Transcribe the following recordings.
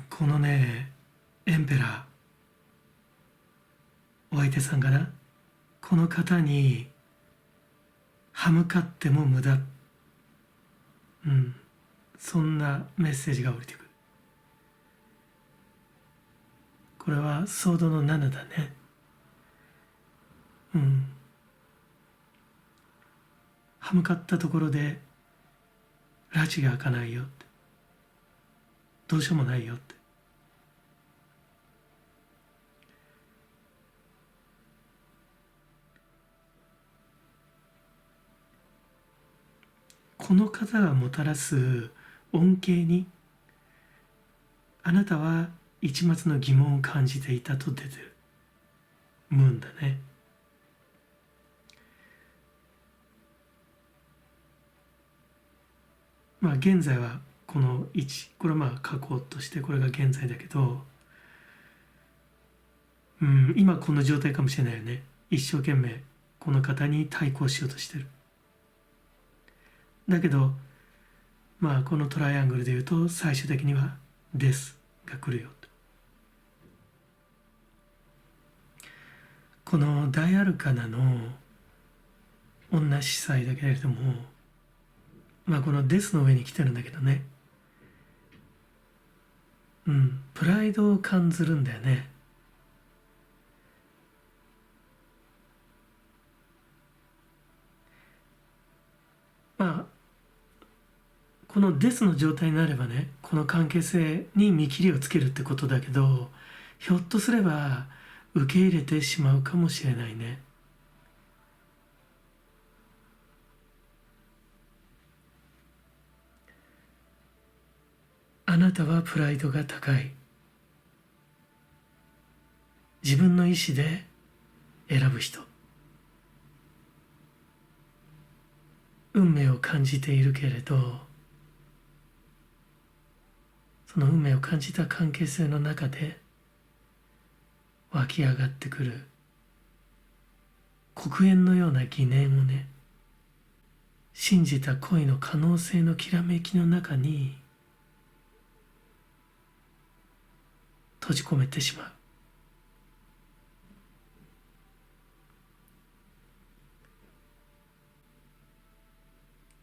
このね、エンペラー、お相手さんかな、この方に歯向かっても無駄、そんなメッセージが降りてくる。これはソードの7だね。歯向かったところで拉致が開かないよって、どうしようもないよって。この方がもたらす恩恵にあなたは一抹の疑問を感じていたと出てる。ムーンだね。現在はこの位置、これは過去としてこれが現在だけど、今この状態かもしれないよね。一生懸命この方に対抗しようとしてる。だけどこのトライアングルでいうと最終的にはデスが来るよと。この大アルカナの女司祭だけれども、このデスの上に来てるんだけどね、プライドを感じるんだよね。このデスの状態になればね、この関係性に見切りをつけるってことだけど、ひょっとすれば受け入れてしまうかもしれないね。あなたはプライドが高い。自分の意思で選ぶ人。運命を感じているけれど、その運命を感じた関係性の中で湧き上がってくる黒煙のような疑念をね、信じた恋の可能性のきらめきの中に閉じ込めてしまう。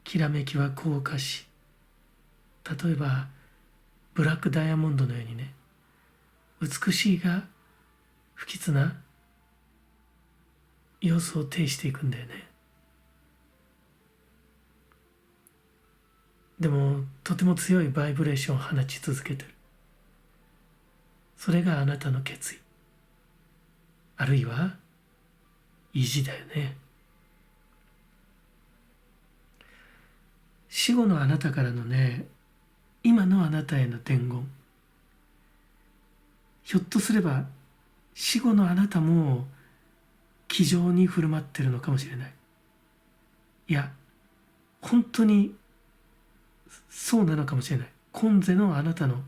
きらめきは硬化し、例えばブラックダイヤモンドのようにね、美しいが不吉な要素を呈していくんだよね。でもとても強いバイブレーションを放ち続けてる。それがあなたの決意、あるいは意地だよね。死後のあなたからのね、今のあなたへの伝言、ひょっとすれば死後のあなたも気丈に振る舞ってるのかもしれない。いや、本当にそうなのかもしれない。今世のあなたの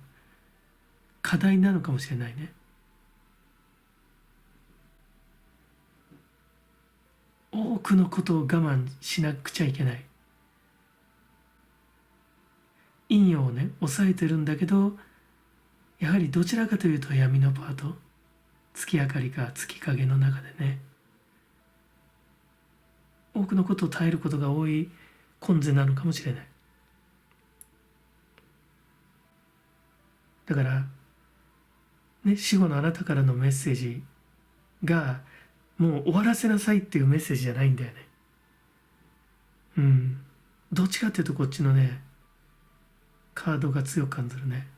課題なのかもしれないね。多くのことを我慢しなくちゃいけない。陰陽をね抑えてるんだけど、やはりどちらかというと闇のパート、月明かりか月影の中でね、多くのことを耐えることが多い根性なのかもしれない。だからね、死後のあなたからのメッセージがもう終わらせなさいっていうメッセージじゃないんだよね。どっちかっていうとこっちのねカードが強く感じるね。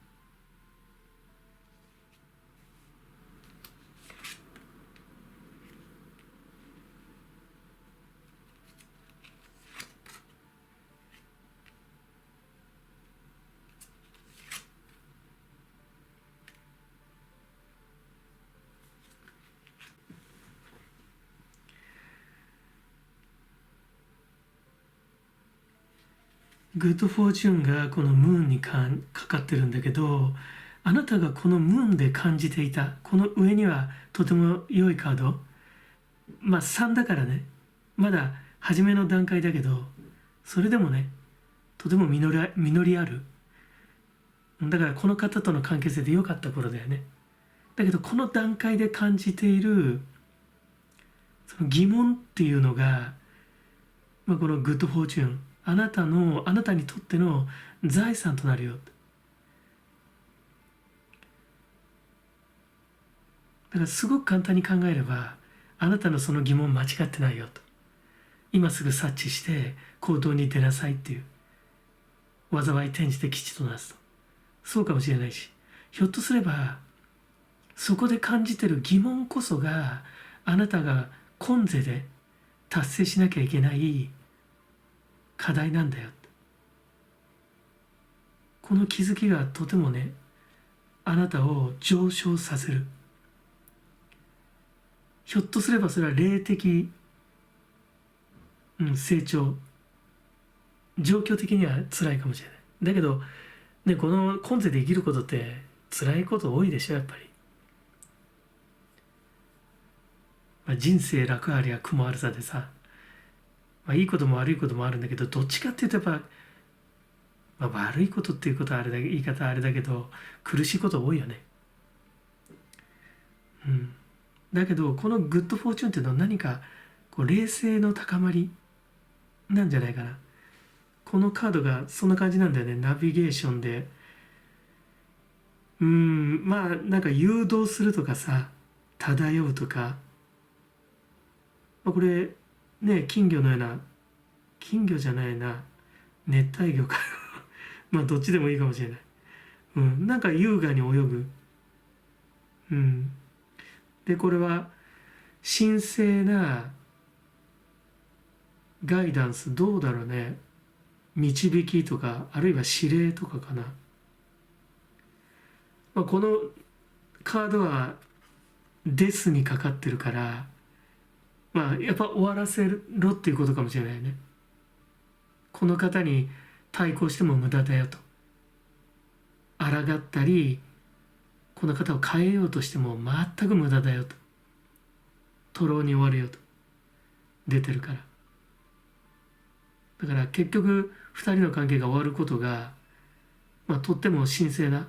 グッドフォーチューンがこのムーンにかかってるんだけど、あなたがこのムーンで感じていた、この上にはとても良いカード、まあ3だからね、まだ初めの段階だけど、それでもねとても実りある。だからこの方との関係性で良かった頃だよね。だけどこの段階で感じているその疑問っていうのが、まあ、このグッドフォーチューン、あなたにとっての財産となるよ。だからすごく簡単に考えれば、あなたのその疑問間違ってないよと。今すぐ察知して行動に出なさいっていう、災い転じて吉となすと。そうかもしれないし、ひょっとすればそこで感じてる疑問こそがあなたが今世で達成しなきゃいけない課題なんだよ。この気づきがとてもねあなたを上昇させる。ひょっとすればそれは霊的、成長、状況的には辛いかもしれない。だけどね、この今世で生きることって辛いこと多いでしょやっぱり。人生楽ありゃ苦もあるさでさ、いいことも悪いこともあるんだけど、どっちかっていうとやっぱ、悪いことっていうことはあれだけ言い方はあれだけど苦しいこと多いよね。だけどこのグッドフォーチュンっていうのは何かこう冷静の高まりなんじゃないかな。このカードがそんな感じなんだよね。ナビゲーションでなんか誘導するとかさ、漂うとか、これね金魚のような、金魚じゃないな、熱帯魚かどっちでもいいかもしれない。なんか優雅に泳ぐ。でこれは神聖なガイダンス、どうだろうね、導きとかあるいは指令とかかな。このカードはデスにかかってるから、やっぱ終わらせろっていうことかもしれないね。この方に対抗しても無駄だよと。抗ったりこの方を変えようとしても全く無駄だよと。徒労に終わるよと出てるから。だから結局2人の関係が終わることが、とっても神聖な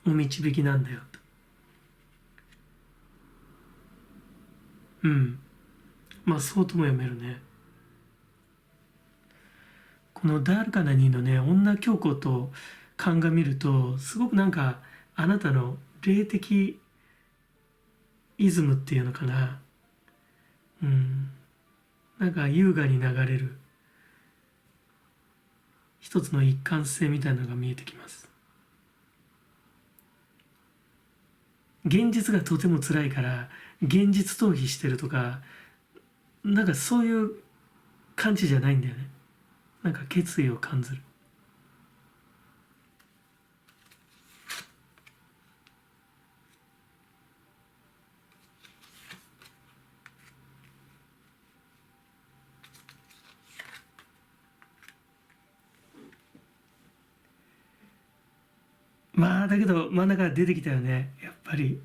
お導きなんだよと。そうとも読めるね。このダールカナニのね女教皇と鑑みると、すごくなんかあなたの霊的イズムっていうのかな、なんか優雅に流れる一つの一貫性みたいなのが見えてきます。現実がとても辛いから現実逃避してるとか、なんかそういう感じじゃないんだよね。なんか決意を感じる。だけど真ん中出てきたよねやっぱり。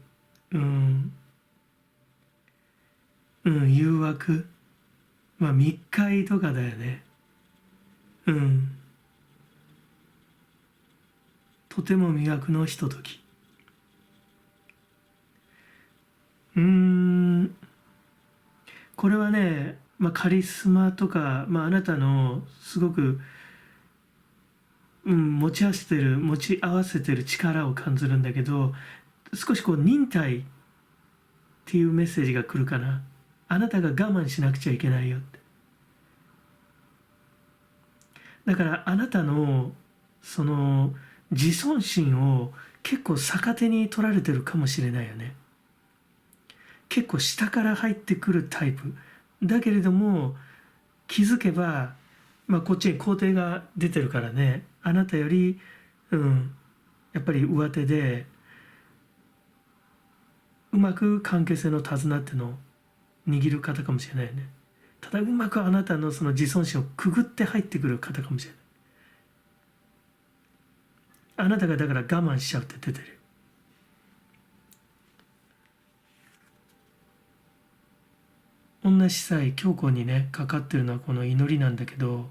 誘惑、まあ密会とかだよね。うん。とても魅惑のひととき。うーん。これはね、まあ、カリスマとか、まあ、あなたのすごく、うん、持ち合わせてる力を感じるんだけど、少しこう忍耐っていうメッセージが来るかな。あなたが我慢しなくちゃいけないよって。だからあなたのその自尊心を結構逆手に取られてるかもしれないよね。結構下から入ってくるタイプだけれども、気づけば、まあ、こっちに肯定が出てるからね、あなたより、うん、やっぱり上手でうまく関係性の手綱っていうのを握る方かもしれないよね。ただうまくあなたのその自尊心をくぐって入ってくる方かもしれない。あなたがだから我慢しちゃうって出てる。同じ際強固にねかかってるのはこの祈りなんだけど、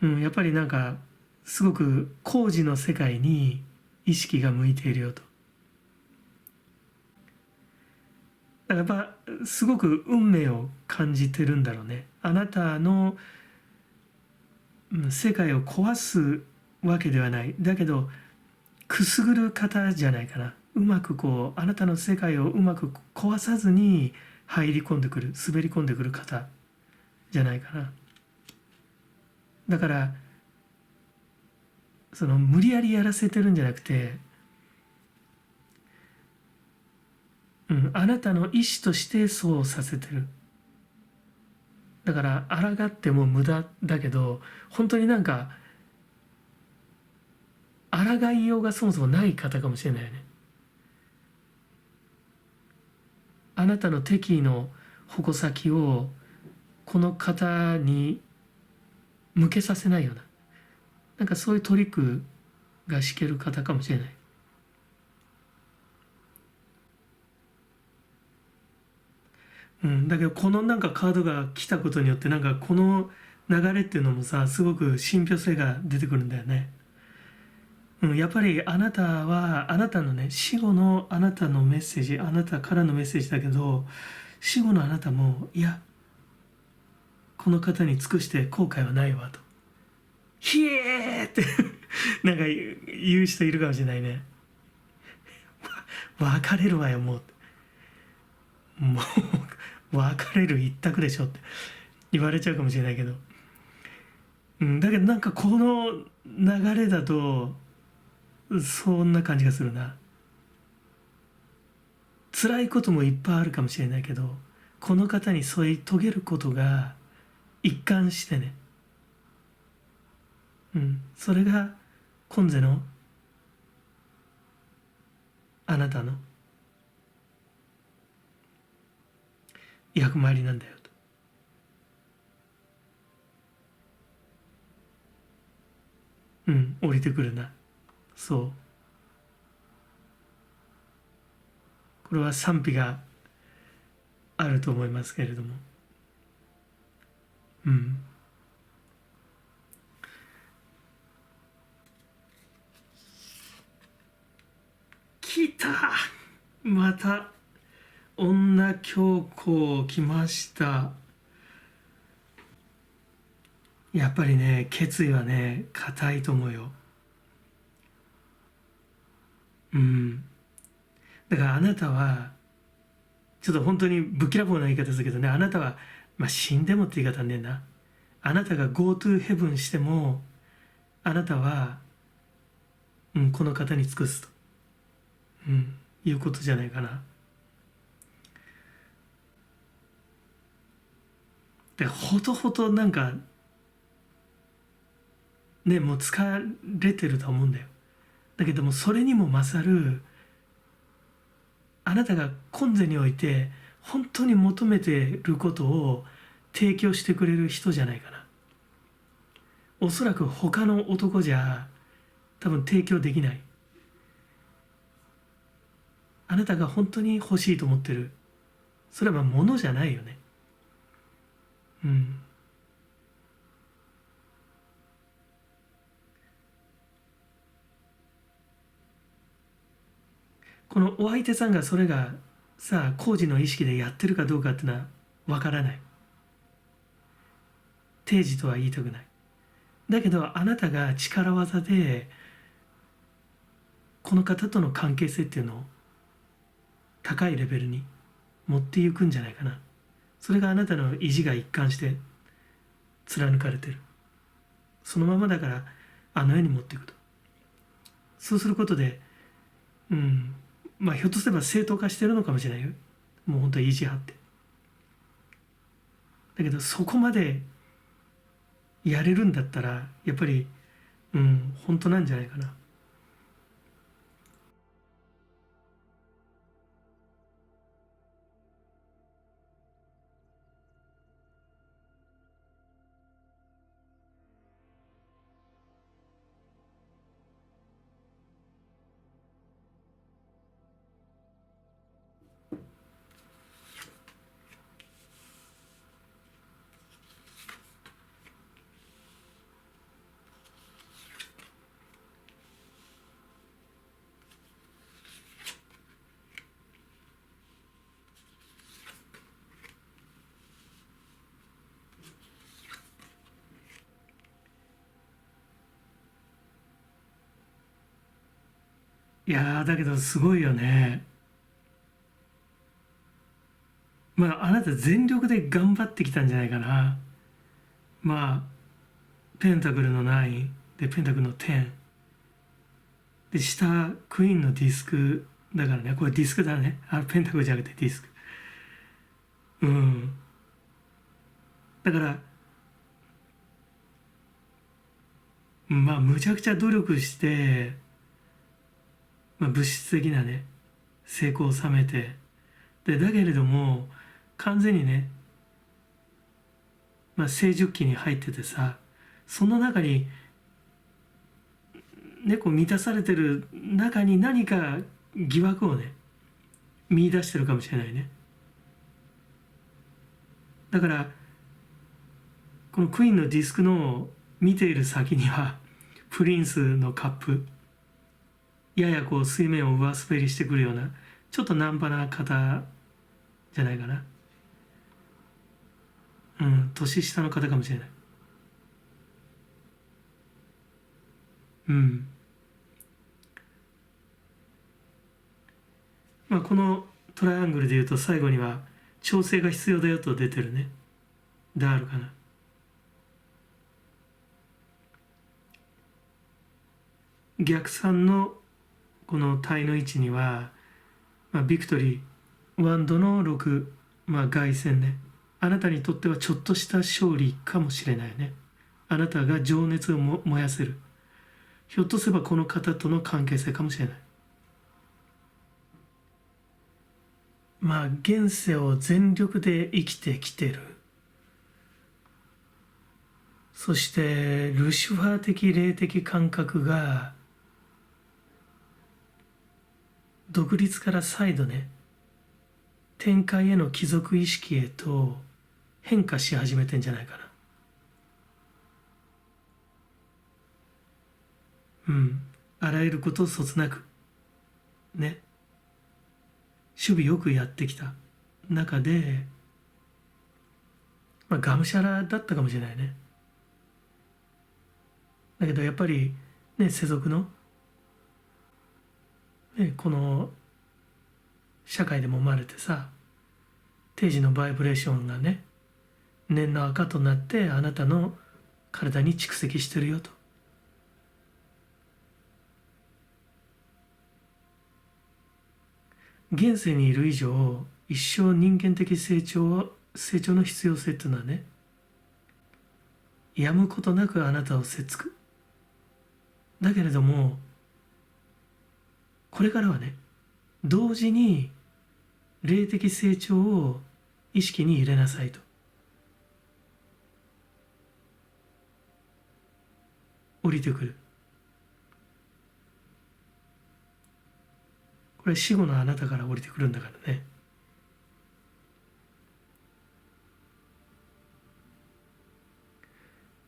うん、やっぱりなんかすごく工事の世界に意識が向いているよと。だからやっぱすごく運命を感じてるんだろうね。あなたの、うん、世界を壊すわけではない。だけどくすぐる方じゃないかな。うまくこうあなたの世界をうまく壊さずに入り込んでくる、滑り込んでくる方じゃないかな。だからその無理やりやらせてるんじゃなくて、うん、あなたの意思としてそうさせてる。だから抗っても無駄だけど、本当になんか抗いようがそもそもない方かもしれないよね。あなたの敵意の矛先をこの方に向けさせないような、なんかそういうトリックが敷ける方かもしれない。うん、だけどこのなんかカードが来たことによってなんかこの流れっていうのもさ、すごく信憑性が出てくるんだよね。うん、やっぱりあなたはあなたのね、死後のあなたのメッセージ、あなたからのメッセージだけど、死後のあなたも、いやこの方に尽くして後悔はないわと、ひえーってなんか言う人いるかもしれないね。別れるわよもう、もう別れる一択でしょって言われちゃうかもしれないけど、うん、だけどなんかこの流れだとそんな感じがするな。辛いこともいっぱいあるかもしれないけど、この方に添い遂げることが一貫してね、うん、それが今世のあなたの役回りなんだよと。うん、降りてくるな。そう。これは賛否があると思いますけれども。うん。来た、また女教皇来ました。やっぱりね、決意はね、固いと思うよ。うん。だからあなたは、ちょっと本当にぶっきらぼうな言い方ですけどね、あなたは、まあ、死んでもって言い方ねんな。あなたが Go to Heaven しても、あなたは、うん、この方に尽くすと、うん、いうことじゃないかな。で、ほとほとなんか、ね、もう疲れてると思うんだよ。だけども、それにも勝る、あなたが今世において、本当に求めていることを提供してくれる人じゃないかな。おそらく他の男じゃ多分提供できない。あなたが本当に欲しいと思ってる。それは物じゃないよね。うん。このお相手さんがそれがさ工事の意識でやってるかどうかっていうのはわからない。定時とは言いたくない。だけどあなたが力技でこの方との関係性っていうのを高いレベルに持っていくんじゃないかな。それがあなたの意地が一貫して貫かれてる。そのままだからあの世に持っていくと。そうすることで、うん、まあひょっとすれば正当化してるのかもしれないよ。もう本当に意地張って。だけどそこまでやれるんだったらやっぱり、うん、本当なんじゃないかな。いやーだけどすごいよね。まああなた全力で頑張ってきたんじゃないかな。まあペンタクルの9でペンタクルの10で下クイーンのディスクだからね、これディスクだね、ペンタクルじゃなくてディスク。うん。だからまあむちゃくちゃ努力して、まあ、物質的なね成功を収めて、でだけれども完全にね、まあ、成熟期に入っててさ、その中にこう満たされてる中に何か疑惑をね見出してるかもしれないね。だからこのクイーンのディスクの見ている先にはプリンスのカップ、ややこう水面を上滑りしてくるようなちょっとナンパな方じゃないかな。うん、年下の方かもしれない。うん。まあこのトライアングルでいうと最後には調整が必要だよと出てるね。ダールかな。逆算のこの体の位置には、まあ、ビクトリーワンドの6、まあ、凱旋ね。あなたにとってはちょっとした勝利かもしれないね。あなたが情熱を燃やせる。ひょっとすればこの方との関係性かもしれない。まあ現世を全力で生きてきてる。そしてルシファー的霊的感覚が独立から再度ね、天界への帰属意識へと変化し始めてんじゃないかな。うん。あらゆることをそつなくね、守備よくやってきた中で、まあ、がむしゃらだったかもしれないね。だけどやっぱりね、世俗の、ね、この社会でも生まれてさ、定時のバイブレーションがね、念の赤となってあなたの体に蓄積してるよと。現世にいる以上、一生人間的成長の必要性っていうのはね、やむことなくあなたをせっつく。だけれども、これからはね、同時に霊的成長を意識に入れなさいと。降りてくる。これ死後のあなたから降りてくるんだからね。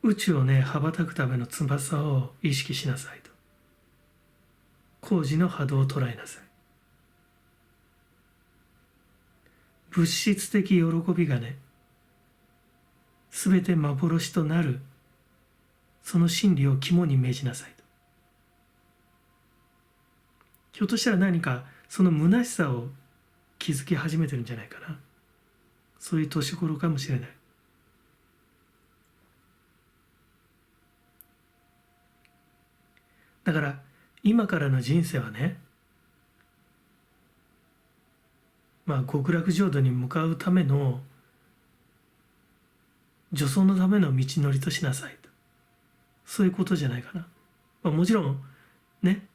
宇宙をね羽ばたくための翼を意識しなさいと。工事の波動を捉えなさい。物質的喜びがねすべて幻となるその真理を肝に銘じなさいと。ひょっとしたら何かその虚しさを気づき始めてるんじゃないかな。そういう年頃かもしれない。だから今からの人生はね、極楽浄土に向かうための助走のための道のりとしなさいと。そういうことじゃないかな。もちろんね、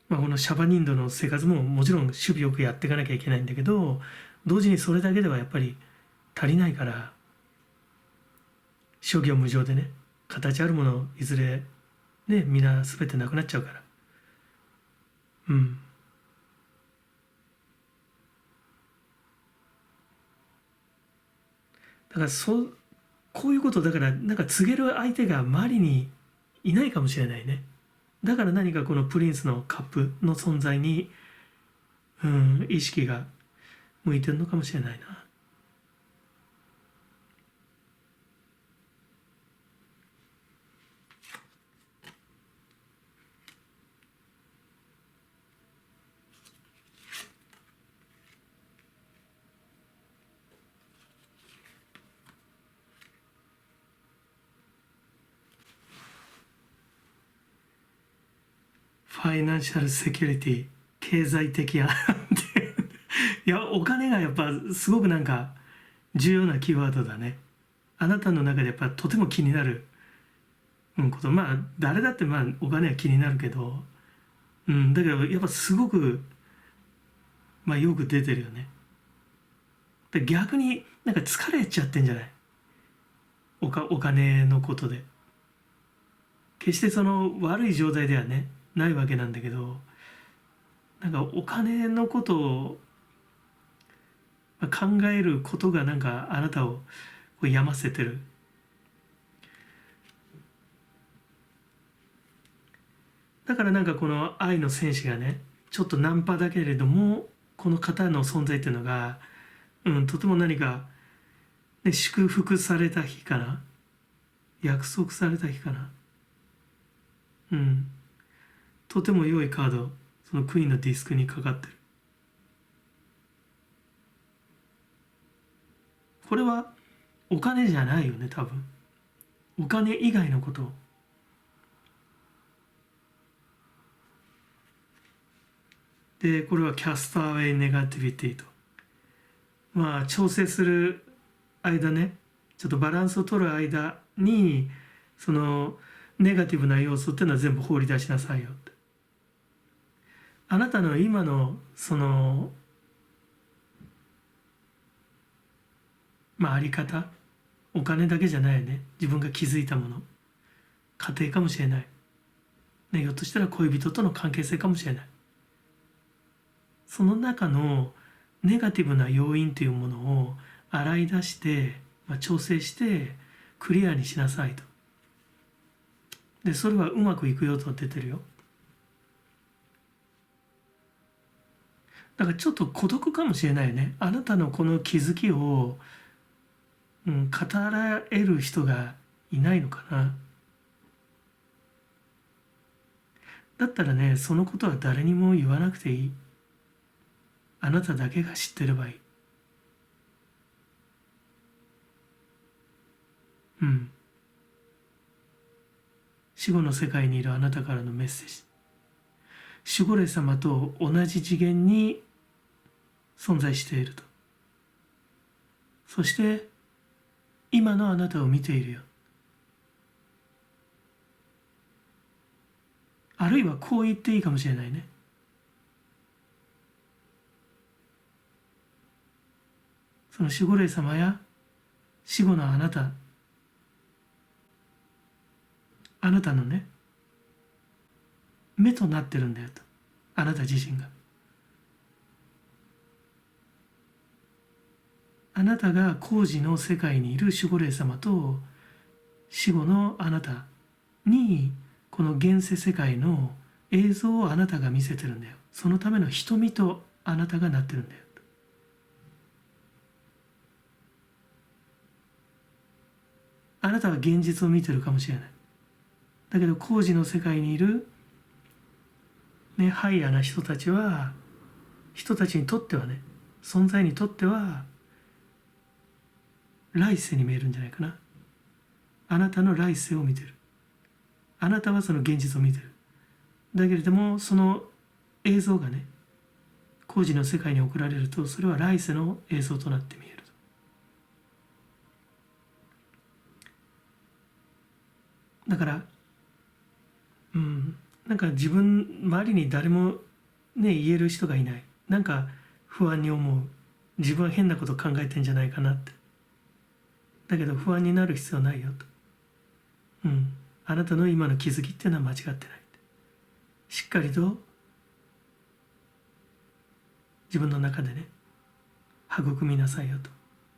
このシャバニンドの生活ももちろん守備よくやっていかなきゃいけないんだけど、同時にそれだけではやっぱり足りないから、諸行無常でね、形あるものいずれね皆全てなくなっちゃうから、だからこういうことだからなんか告げる相手が周りにいないかもしれないね。だから何かこのプリンスのカップの存在に、意識が向いてるのかもしれないな。ファイナンシャルセキュリティ、経済的安定いやお金がやっぱすごくなんか重要なキーワードだね。あなたの中でやっぱとても気になること。誰だってお金は気になるけど、だけどやっぱすごくよく出てるよね。で逆になんか疲れちゃってんじゃない、お金のことで。決してその悪い状態ではねないわけなんだけど、なんかお金のことを考えることがなんかあなたを病ませてる。だからなんかこの愛の戦士がねちょっとナンパだけれどもこの方の存在っていうのが、とても何か、ね、祝福された日かな、約束された日かな、とても良いカード、そのクイーンのディスクにかかってる。これはお金じゃないよね多分。お金以外のことで、これはキャスターウェイネガティビティと、調整する間ね、ちょっとバランスを取る間にそのネガティブな要素っていうのは全部放り出しなさいよって。あなたの今のそのあり方、お金だけじゃないよね。自分が気づいたもの、家庭かもしれない、ね、ひょっとしたら恋人との関係性かもしれない。その中のネガティブな要因というものを洗い出して、調整してクリアにしなさいと。でそれはうまくいくよと出てるよ。だからちょっと孤独かもしれないよね。あなたのこの気づきを、語られる人がいないのかな。だったらねそのことは誰にも言わなくていい。あなただけが知ってればいい。死後の世界にいるあなたからのメッセージ。守護霊様と同じ次元に存在していると。そして今のあなたを見ているよ。あるいはこう言っていいかもしれないね。その守護霊様や死後のあなた、あなたのね目となってるんだよと。あなた自身があなたが工事の世界にいる守護霊様と死後のあなたにこの現世世界の映像をあなたが見せてるんだよ。そのための瞳とあなたがなってるんだよ。あなたは現実を見てるかもしれない。だけど工事の世界にいるね、ハイヤーな人たちにとってはね、存在にとっては来世に見えるんじゃないかな。あなたの来世を見てる。あなたはその現実を見てる。だけれどもその映像がね、工事の世界に送られると、それは来世の映像となって見えると。だからなんか自分周りに誰もね言える人がいない。なんか不安に思う。自分は変なこと考えてんじゃないかなって。だけど不安になる必要ないよと。あなたの今の気づきっていうのは間違ってない。しっかりと自分の中でね育みなさいよと。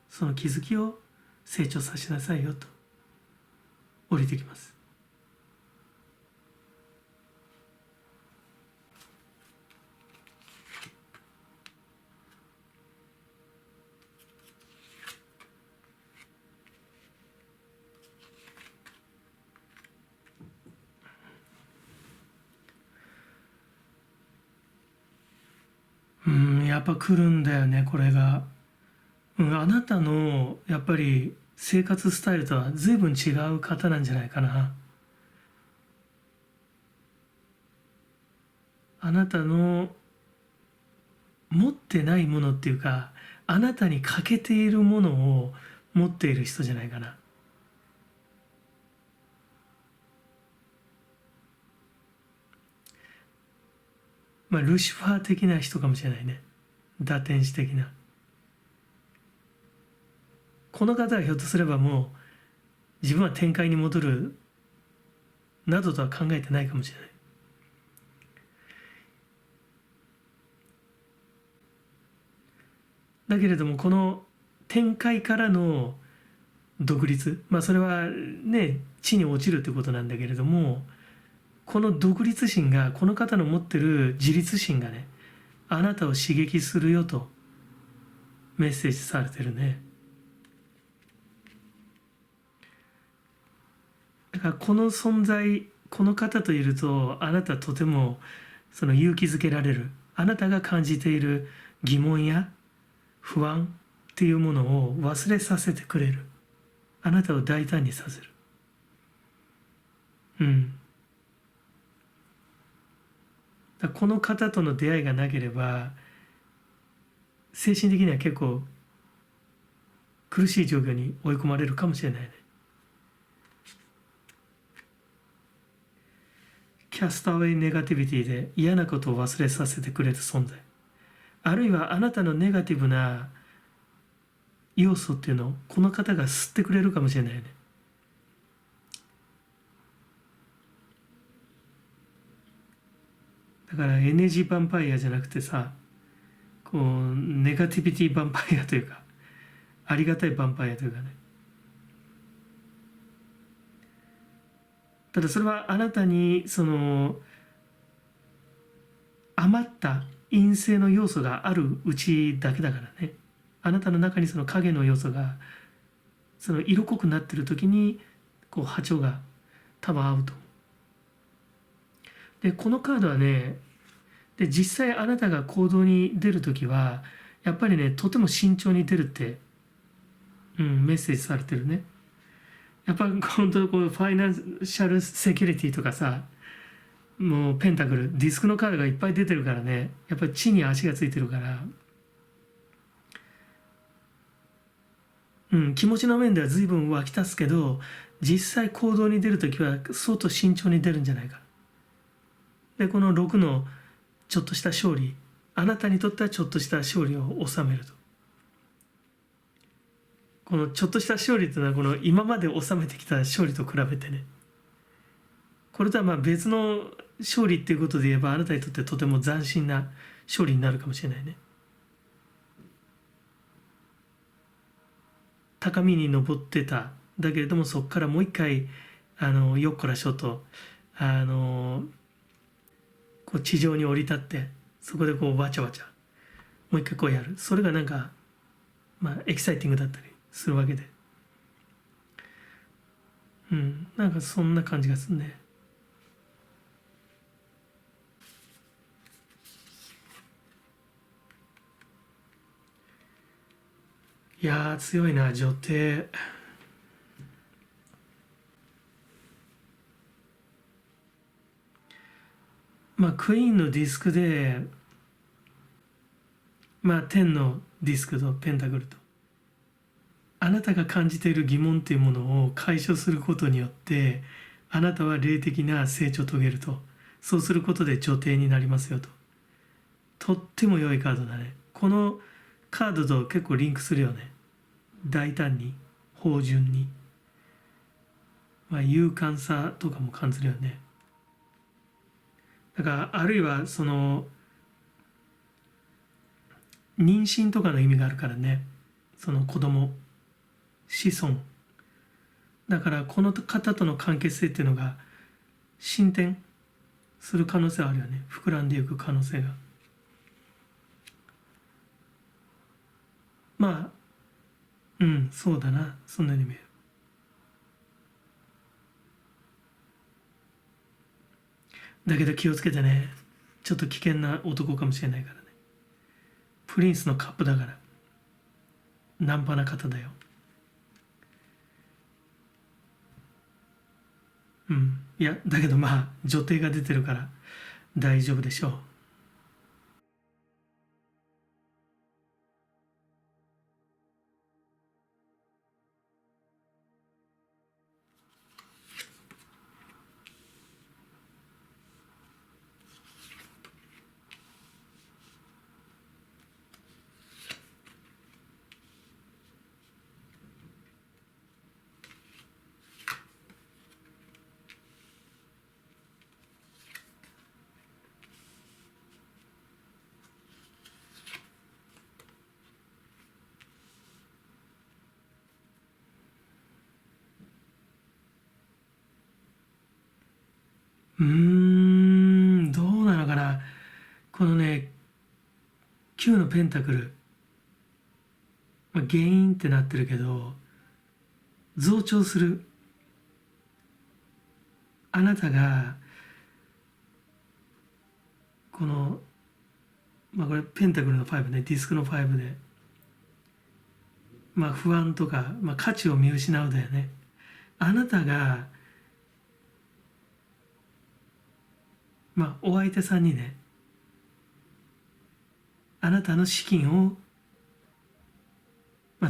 その気づきを成長させなさいよと降りてきます。やっぱ来るんだよねこれが。あなたのやっぱり生活スタイルとは随分違う方なんじゃないかな。あなたの持ってないものっていうか、あなたに欠けているものを持っている人じゃないかな。ルシファー的な人かもしれないね。堕天使的な。この方はひょっとすればもう自分は天界に戻るなどとは考えてないかもしれない。だけれどもこの天界からの独立、それはね地に落ちるということなんだけれども、この独立心が、この方の持ってる自立心がね、あなたを刺激するよとメッセージされてるね。だからこの存在、この方といるとあなたはとてもその勇気づけられる。あなたが感じている疑問や不安っていうものを忘れさせてくれる。あなたを大胆にさせる。この方との出会いがなければ精神的には結構苦しい状況に追い込まれるかもしれないね。キャストアウェイネガティビティで嫌なことを忘れさせてくれる存在、あるいはあなたのネガティブな要素っていうのをこの方が吸ってくれるかもしれないね。だからエネジーヴァンパイアじゃなくてさ、こうネガティビティヴァンパイアというか、ありがたいヴァンパイアというかね。ただそれはあなたにその余った陰性の要素があるうちだけだからね。あなたの中にその影の要素がその色濃くなってる時にこう波長が多分合うと思う。でこのカードはね、で実際あなたが行動に出る時はやっぱりねとても慎重に出るって、メッセージされてるね。やっぱ本当こうファイナンシャルセキュリティとかさ、もうペンタクルディスクのカードがいっぱい出てるからね、やっぱり地に足がついてるから、気持ちの面では随分湧き立つけど、実際行動に出るときは相当慎重に出るんじゃないか。でこの6のちょっとした勝利、あなたにとってはちょっとした勝利を収めると。このちょっとした勝利というのはこの今まで収めてきた勝利と比べてね、これとは別の勝利っていうことで言えばあなたにとってとても斬新な勝利になるかもしれないね。高みに登ってた。だけれどもそこからもう一回よっこらしょとこう地上に降り立って、そこでこうわちゃわちゃもう一回こうやる。それがなんかエキサイティングだったりするわけで、なんかそんな感じがするね。いやー強いな女帝。クイーンのディスクで10のディスクとペンタグルと、あなたが感じている疑問というものを解消することによってあなたは霊的な成長を遂げると。そうすることで女帝になりますよと。とっても良いカードだね。このカードと結構リンクするよね。大胆に、芳醇に、勇敢さとかも感じるよね。だからあるいはその妊娠とかの意味があるからね。その子供、子孫だからこの方との関係性っていうのが進展する可能性はあるよね。膨らんでいく可能性が。そうだな。そんなに見える。だけど気をつけてね。ちょっと危険な男かもしれないからね。プリンスのカップだから。ナンパな方だよ。いや、だけど女帝が出てるから大丈夫でしょう。どうなのかな。このね、9のペンタクル、原因ってなってるけど、増長する。あなたが、この、これペンタクルの5ね、ディスクの5で、不安とか、価値を見失うだよね。あなたが、お相手さんにね、あなたの資金を、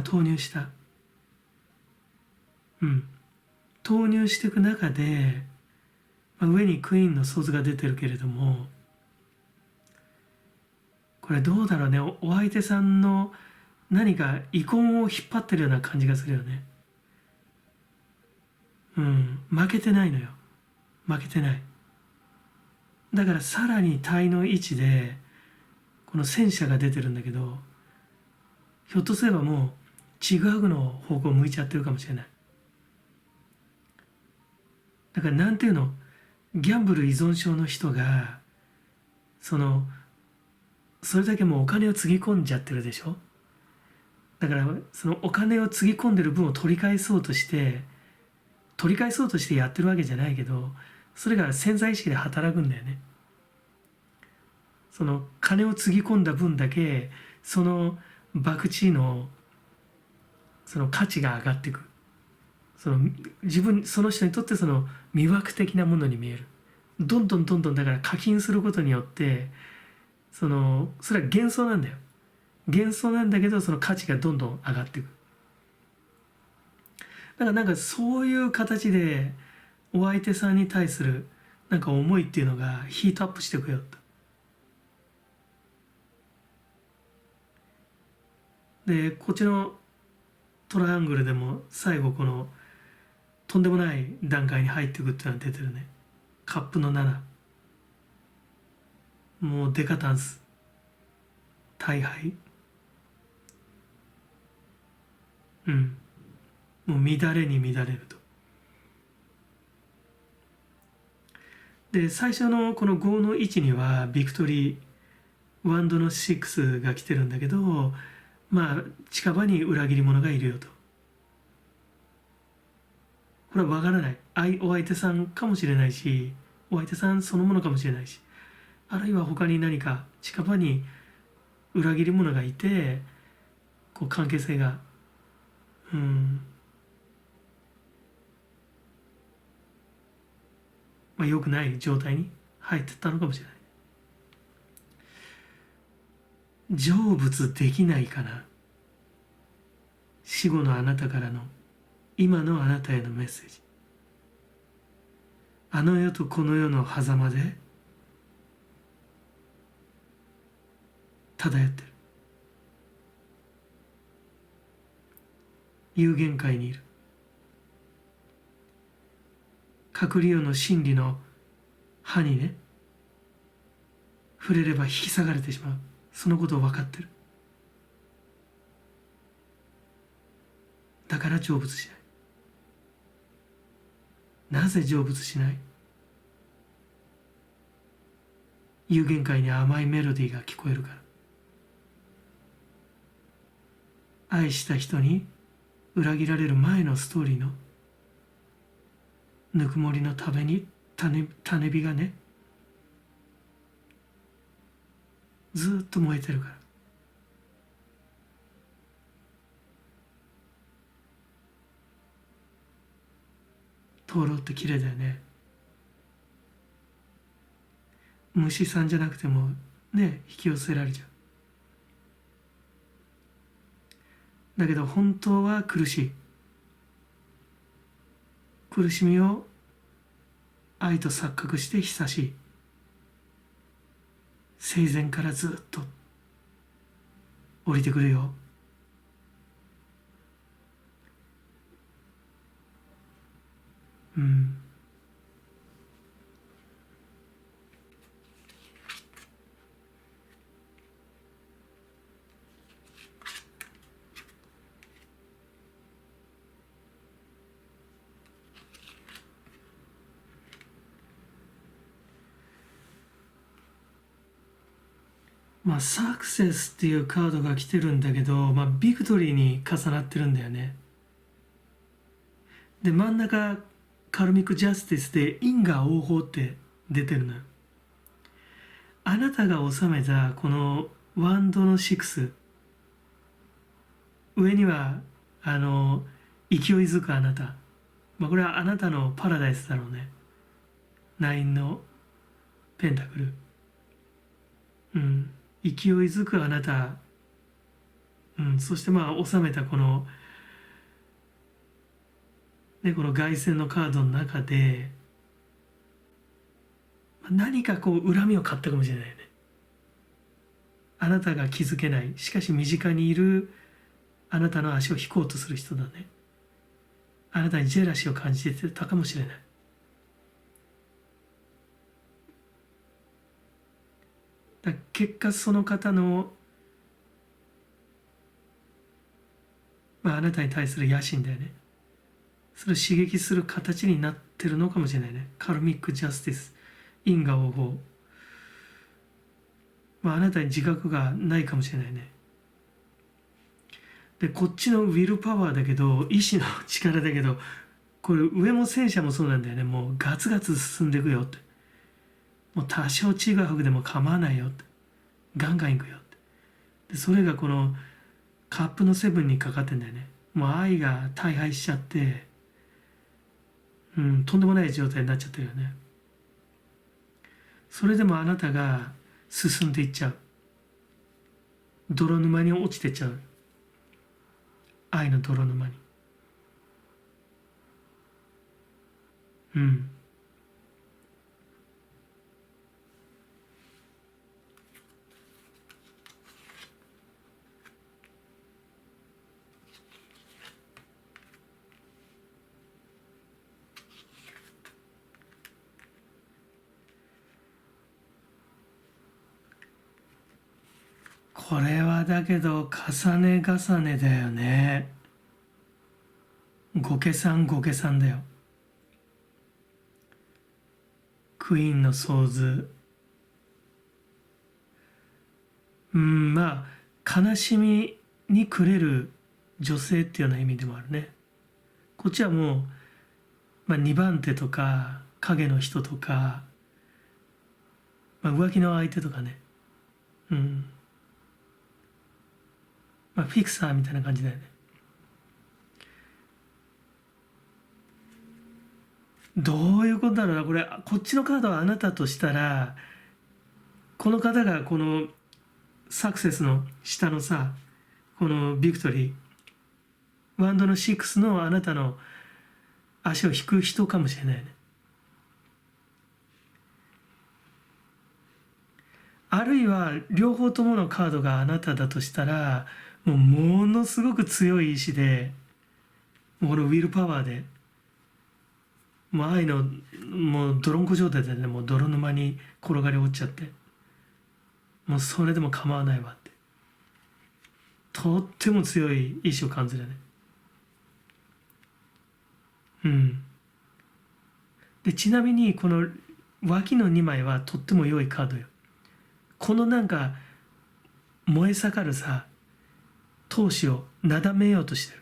投入した。投入していく中で、上にクイーンのソーズが出てるけれども、これどうだろうね。お相手さんの何か遺恨を引っ張ってるような感じがするよね。負けてないのよ。負けてない。だからさらに対の位置でこの戦車が出てるんだけど、ひょっとすればもうちぐはぐの方向を向いちゃってるかもしれない。だからなんていうの、ギャンブル依存症の人がそれだけもうお金をつぎ込んじゃってるでしょ。だからそのお金をつぎ込んでる分を取り返そうとしてやってるわけじゃないけど、それが潜在意識で働くんだよね。その金をつぎ込んだ分だけその博打のその価値が上がっていく。その人にとってその魅惑的なものに見える。どんどんどんどんだから課金することによってそれは幻想なんだよ。幻想なんだけどその価値がどんどん上がっていく。だからなんかそういう形でお相手さんに対するなんか思いっていうのがヒートアップしていくよと。でこっちのトライアングルでも最後このとんでもない段階に入っていくっていうのが出てるね。カップの7、もうデカタンス、大敗。もう乱れに乱れると。で最初のこの5の1にはビクトリーワンドの6が来てるんだけど、まあ近場に裏切り者がいるよと。これは分からない。お相手さんかもしれないし、お相手さんそのものかもしれないし、あるいは他に何か近場に裏切り者がいて、こう関係性がまあ、良くない状態に入ってったのかもしれない。成仏できないかな。死後のあなたからの今のあなたへのメッセージ。あの世とこの世の狭間で漂ってる。有限界にいる。隔離世の真理の歯にね、触れれば引き下がれてしまう。そのことを分かってる。だから成仏しない。なぜ成仏しない？有限界に甘いメロディーが聞こえるから。愛した人に裏切られる前のストーリーのぬくもりの種火がね、ずっと燃えてるから。灯籠って綺麗だよね。虫さんじゃなくてもね、引き寄せられちゃう。だけど本当は苦しい。苦しみを愛と錯覚して久しい。生前からずっと降りてくるよ。まあサクセスっていうカードが来てるんだけど、まあビクトリーに重なってるんだよね。で真ん中カルミックジャスティスで因果応報って出てるのよ。あなたが収めたこのワンドの6、上には勢いづくあなた、まあ、これはあなたのパラダイスだろうね。9のペンタクル、勢いづくあなた、そしてまあ収めたこのこの凱旋のカードの中で何かこう恨みを買ったかもしれないよね。あなたが気づけない、しかし身近にいるあなたの足を引こうとする人だね。あなたにジェラシーを感じてたかもしれない。だ結果その方の、あなたに対する野心だよね。それを刺激する形になってるのかもしれないね。カルミックジャスティス、因果応報。あなたに自覚がないかもしれないね。でこっちのウィルパワーだけど、意志の力だけど、これ上も戦車もそうなんだよね。もうガツガツ進んでいくよって。もう多少ちぐはぐでも構わないよって。ガンガンいくよって。でそれがこのカップの7にかかってんだよね。もう愛が大敗しちゃって、とんでもない状態になっちゃってるよね。それでもあなたが進んでいっちゃう。泥沼に落ちてっちゃう。愛の泥沼に。これはだけど重ね重ねだよね。ゴケさんゴケさんだよ。クイーンのソーズ。まあ悲しみに暮れる女性っていうような意味でもあるね。こっちはもう、2番手とか影の人とか、浮気の相手とかね。フィクサーみたいな感じだよね。どういうことだろうな、これ。こっちのカードはあなたとしたら、この方がこのサクセスの下のさ、このビクトリー、ワンドの6のあなたの足を引く人かもしれないね。あるいは両方とものカードがあなただとしたら、もうものすごく強い意志で、もうこのウィルパワーで、もう愛のもう泥んこ状態でね、もう泥沼に転がり落ちちゃって、もうそれでも構わないわって、とっても強い意志を感じるね。でちなみにこの脇の2枚はとっても良いカードよ。このなんか燃え盛るさ闘志をなだめようとして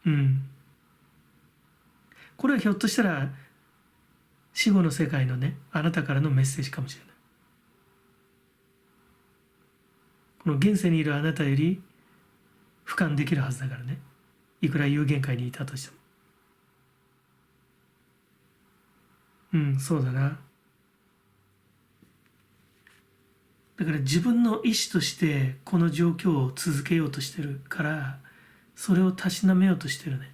る。これはひょっとしたら死後の世界のね、あなたからのメッセージかもしれない。この現世にいるあなたより俯瞰できるはずだからね、いくら有限界にいたとしても。そうだな。だから自分の意志としてこの状況を続けようとしてるから、それをたしなめようとしてるね。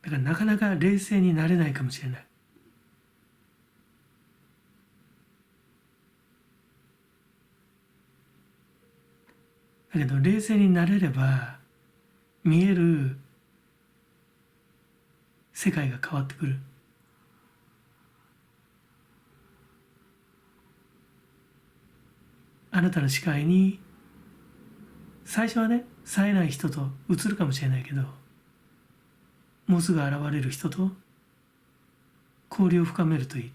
だからなかなか冷静になれないかもしれない。だけど冷静になれれば見える世界が変わってくる。あなたの視界に最初はね、冴えない人と映るかもしれないけど、もうすぐ現れる人と交流を深めるといい。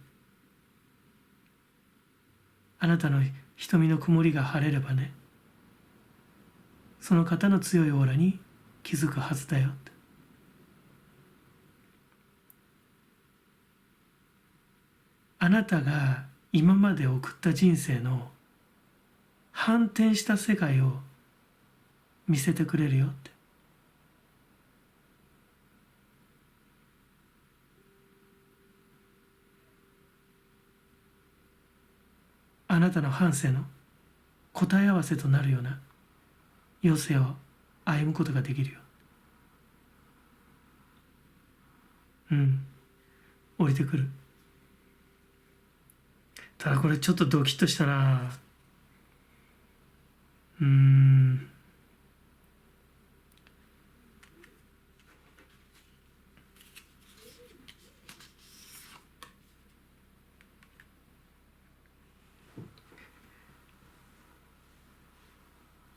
あなたの瞳の曇りが晴れればね、その方の強いオーラに気づくはずだよって。あなたが今まで送った人生の反転した世界を見せてくれるよって。あなたの半生の答え合わせとなるような余生を歩むことができるよ。降りてくる。ただこれちょっとドキッとしたな。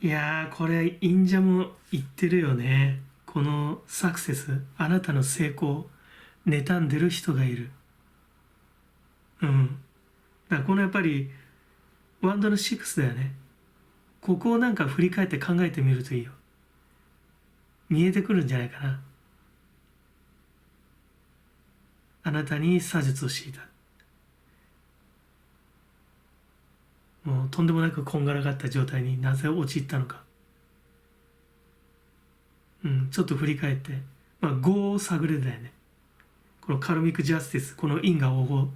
いやー、これ忍者も言ってるよね。このサクセス、あなたの成功、妬んでる人がいる。だからこのやっぱりワンドの6だよね。ここをなんか振り返って考えてみるといいよ。見えてくるんじゃないかな。あなたに詐術を強いた。もうとんでもなくこんがらがった状態になぜ陥ったのか。ちょっと振り返って、業を探れだよね。このカルミックジャスティス、この因果応報。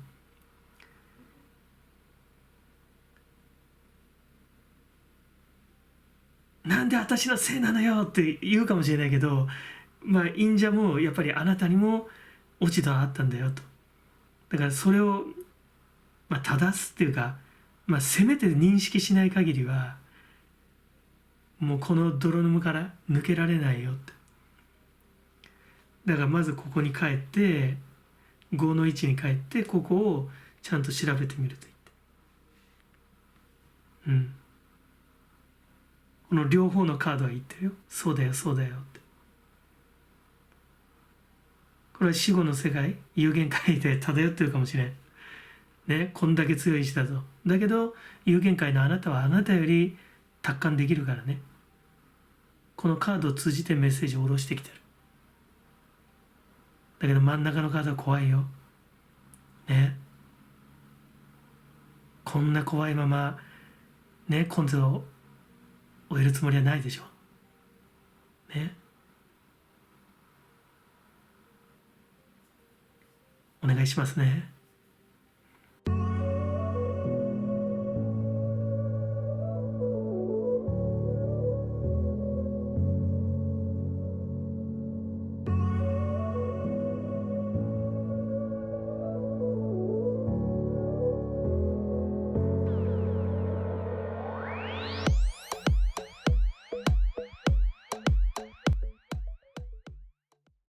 なんで私のせいなのよって言うかもしれないけど、忍者もやっぱりあなたにも落ち度はあったんだよと。だからそれを、正すっていうか、せめて認識しない限りはもうこの泥沼から抜けられないよって。だからまずここに帰って5の位置に帰ってここをちゃんと調べてみるといいって。この両方のカードは言ってるよ。そうだよそうだよって。これは死後の世界、有限界で漂ってるかもしれんね。こんだけ強い意志だぞ。だけど有限界のあなたはあなたより達観できるからね。このカードを通じてメッセージを下ろしてきてる。だけど真ん中のカードは怖いよね。こんな怖いままね、今度を終えるつもりはないでしょね。お願いしますね。